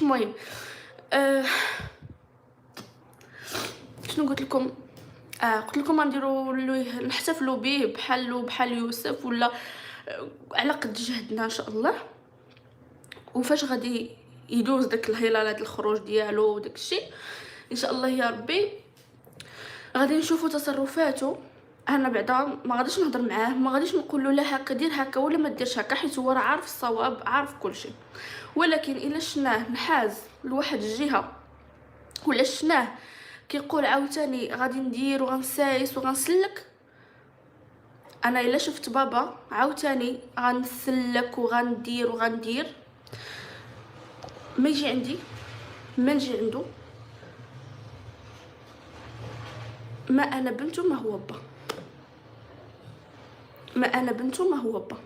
المهم آه شنو قلت لكم؟ قلت لكم غنديروا له نحتفلوا به بحال يوسف، ولا على قد جهدنا ان شاء الله. وفاش غادي يدوز داك الهلال، هذا الخروج ديالو وداك الشيء ان شاء الله يا ربي غادي نشوفوا تصرفاته. انا بعدا ما غاديش نهضر معاه، ما غاديش نقول له لا هكا دير هكا ولا ما ديرش هكا، حيت هو راه عارف الصواب، عارف كل شيء. ولكن الا شناه نحاز لواحد الجهه، ولا شناه كيقول عاوتاني غادي ندير وغنسايس وغنسلك، انا الا شفت بابا عاوتاني غنسلك وغندير ما يجي عندي، ما نجي عنده، ما انا بنته ما هو با، ما انا بنته ما هو با.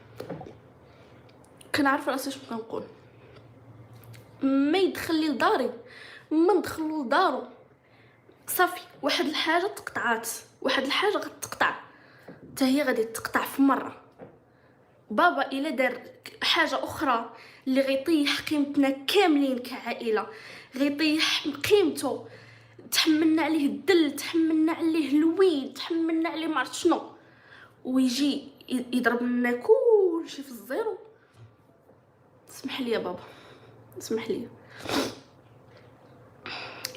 كنعرف راسي شنو كنقول. ما يدخل لي لداري، ما ندخلو لدارو، صافي. واحد الحاجه تقطعات، واحد الحاجه غتقطع حتى هي غادي تقطع في مره. بابا الا دار حاجه اخرى اللي غيطيح قيمتنا كاملين كعائله، غيطيح قيمته، تحملنا عليه الدل، تحملنا عليه الويد، تحملنا عليه ما عرفت شنو، ويجي يضرب لنا كلشي في الزيرو. اسمح لي يا بابا، اسمح لي.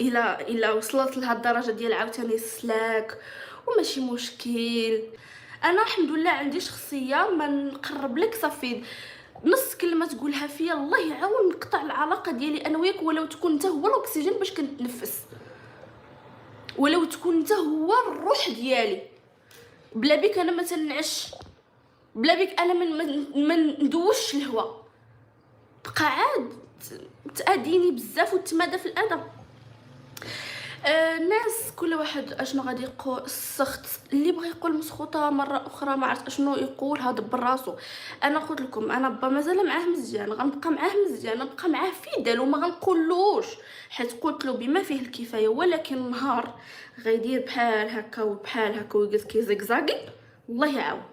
الا وصلت لهاد الدرجه ديال عاوتاني السلاك وماشي مشكل، انا الحمد لله عندي شخصيه ما نقرب لك صافي نص كلمه تقولها فيا الله يعاون نقطع العلاقه ديالي انا وياك، ولو تكون انت هو الاكسجين باش كنتنفس، ولو تكون انت هو الروح ديالي. بلا بيك انا ما تنعش، بلا بيك انا من ندوش الهواء، بقى عاد تاديني بزاف وتمادى في الادب. الناس كل واحد اشنو غادي يقول. السخط اللي بغى يقول مسخوطه مره اخرى ما عرفت اشنو يقول، هذا براسو. انا قلت لكم انا با مازال معاه مزيان، غنبقى معاه مزيان، نبقى معاه في دال وما غنقولوش، حيت قلت له بما فيه الكفايه. ولكن نهار غيدير بحال هكا وبحال هكا ويجلس كيزكزاكي الله يعاون.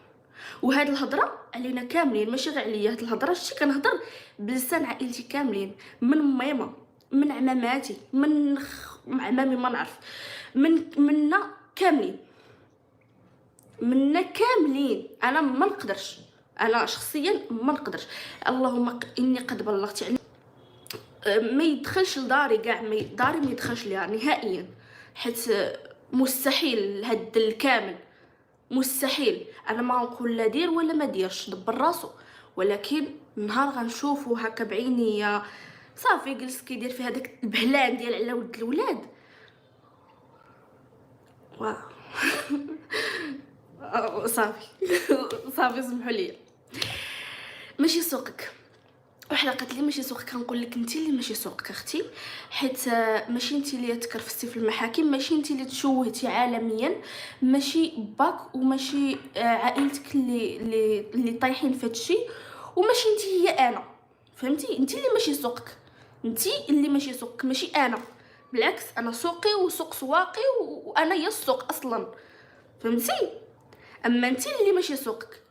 وهاد الهضره علينا كاملين، ماشي غير عليا، هاد الهضره شتي كنهضر بلسان عائلتي كاملين، من ميمه، من عماماتي، من عمامي ما نعرف، منا كاملين، منا كاملين. انا ما نقدرش، انا شخصيا ما نقدرش. اللهم اني قد بلغت يعني ما يدخلش لداري كاع، داري ما يدخلش ليها نهائيا، حيت مستحيل هاد الكامل، مستحيل. انا ما نقول لا دير ولا ما ديرش، دبر راسو. ولكن نهار غنشوفو هكا بعينيا صافي جلس كيدير في هذاك البهلان ديال على ود الولاد، واو. صافي صافي سمحوا لي. ماشي سوقك. وحده قالت لي ماشي سوقك، كنقول لك انت اللي ماشي سوقك اختي، حيت ماشي انت اللي تكرفستي في المحاكم، ماشي انت اللي تشوهتي عالميا، ماشي باك وماشي عائلتك اللي طايحين في هادشي، وماشي انت هي انا، فهمتي؟ انت اللي ماشي سوقك، انت اللي ماشي سوقك، ماشي انا. بالعكس انا سوقي وسوق سواقي، وانا هي السوق اصلا، فهمتي؟ اما انت اللي ماشي سوقك.